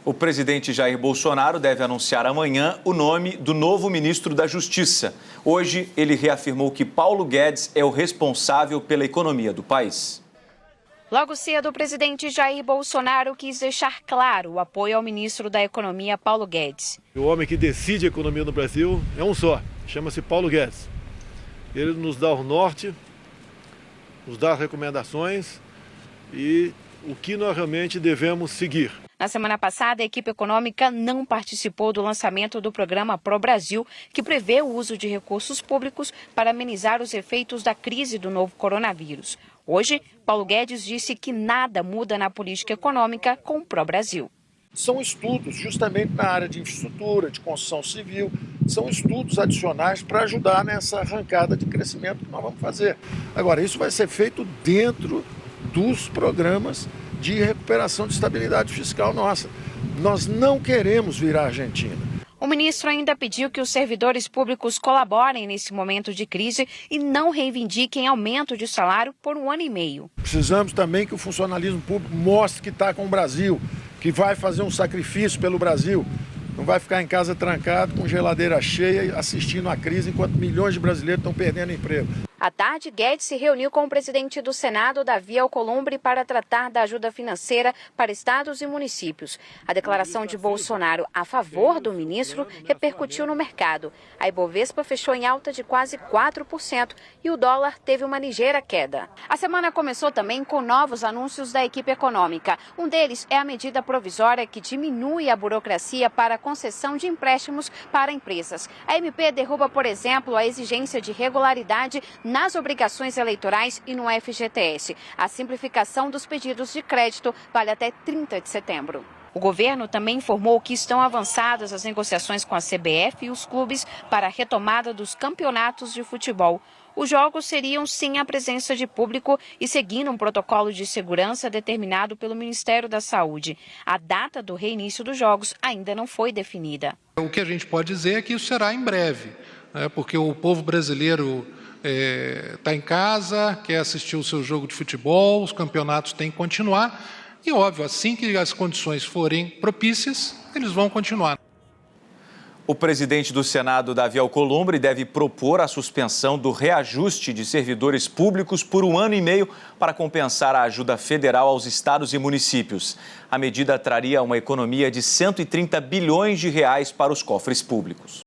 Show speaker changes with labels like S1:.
S1: O presidente Jair Bolsonaro deve anunciar amanhã o nome do novo ministro da Justiça. Hoje, ele reafirmou que Paulo Guedes é o responsável pela economia do país.
S2: Logo cedo, o presidente Jair Bolsonaro quis deixar claro o apoio ao ministro da Economia, Paulo Guedes.
S3: O homem que decide a economia no Brasil é um só, chama-se Paulo Guedes. Ele nos dá o norte, nos dá recomendações e o que nós realmente devemos seguir.
S2: Na semana passada, a equipe econômica não participou do lançamento do programa Pro Brasil, que prevê o uso de recursos públicos para amenizar os efeitos da crise do novo coronavírus. Hoje, Paulo Guedes disse que nada muda na política econômica com o Pro Brasil.
S4: São estudos justamente na área de infraestrutura, de construção civil, são estudos adicionais para ajudar nessa arrancada de crescimento que nós vamos fazer. Agora, isso vai ser feito dentro dos programas de recuperação de estabilidade fiscal nossa. Nós não queremos virar Argentina.
S2: O ministro ainda pediu que os servidores públicos colaborem nesse momento de crise e não reivindiquem aumento de salário por 1 ano e meio.
S4: Precisamos também que o funcionalismo público mostre que está com o Brasil, que vai fazer um sacrifício pelo Brasil. Não vai ficar em casa trancado, com geladeira cheia, assistindo a crise, enquanto milhões de brasileiros estão perdendo emprego.
S2: À tarde, Guedes se reuniu com o presidente do Senado, Davi Alcolumbre, para tratar da ajuda financeira para estados e municípios. A declaração de Bolsonaro a favor do ministro repercutiu no mercado. A Ibovespa fechou em alta de quase 4% e o dólar teve uma ligeira queda. A semana começou também com novos anúncios da equipe econômica. Um deles é a medida provisória que diminui a burocracia para a concessão de empréstimos para empresas. A MP derruba, por exemplo, a exigência de regularidade nas obrigações eleitorais e no FGTS. A simplificação dos pedidos de crédito vale até 30 de setembro. O governo também informou que estão avançadas as negociações com a CBF e os clubes para a retomada dos campeonatos de futebol. Os jogos seriam sem a presença de público e seguindo um protocolo de segurança determinado pelo Ministério da Saúde. A data do reinício dos jogos ainda não foi definida.
S5: O que a gente pode dizer é que isso será em breve, porque o povo brasileiro está em casa, quer assistir o seu jogo de futebol, os campeonatos têm que continuar e, óbvio, assim que as condições forem propícias, eles vão continuar.
S1: O presidente do Senado, Davi Alcolumbre, deve propor a suspensão do reajuste de servidores públicos por 1 ano e meio para compensar a ajuda federal aos estados e municípios. A medida traria uma economia de 130 bilhões de reais para os cofres públicos.